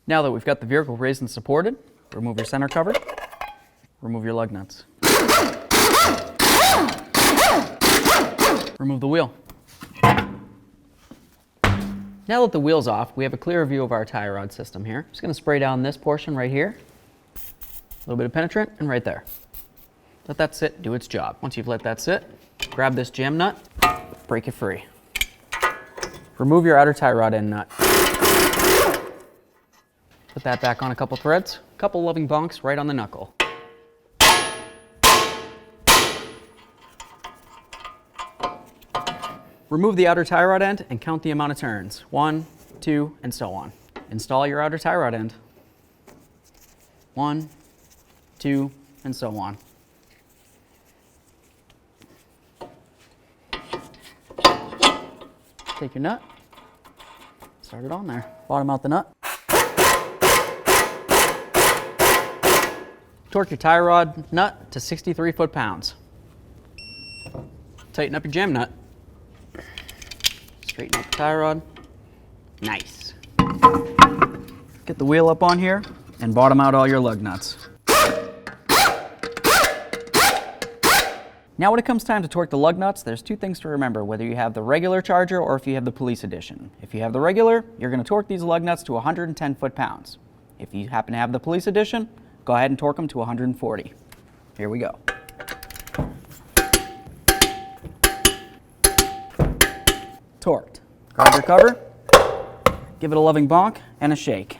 Now that we've got the vehicle raised and supported, remove your center cover, remove your lug nuts. Remove the wheel. Now that the wheel's off, we have a clear view of our tie rod system here. Just going to spray down this portion right here. A little bit of penetrant and right there. Let that sit, do its job. Once you've let that sit, grab this jam nut, break it free. Remove your outer tie rod end nut. Put that back on a couple threads, a couple loving bonks right on the knuckle. Remove the outer tie rod end and count the amount of turns. 1, 2, and so on. Install your outer tie rod end. 1, 2, and so on. Take your nut, start it on there. Bottom out the nut. Torque your tie rod nut to 63 foot-pounds. Tighten up your jam nut. Straighten up the tie rod. Nice. Get the wheel up on here and bottom out all your lug nuts. Now when it comes time to torque the lug nuts, there's two things to remember, whether you have the regular charger or if you have the police edition. If you have the regular, you're going to torque these lug nuts to 110 foot-pounds. If you happen to have the police edition, go ahead and torque them to 140. Here we go. Torqued. Grab your cover, give it a loving bonk and a shake.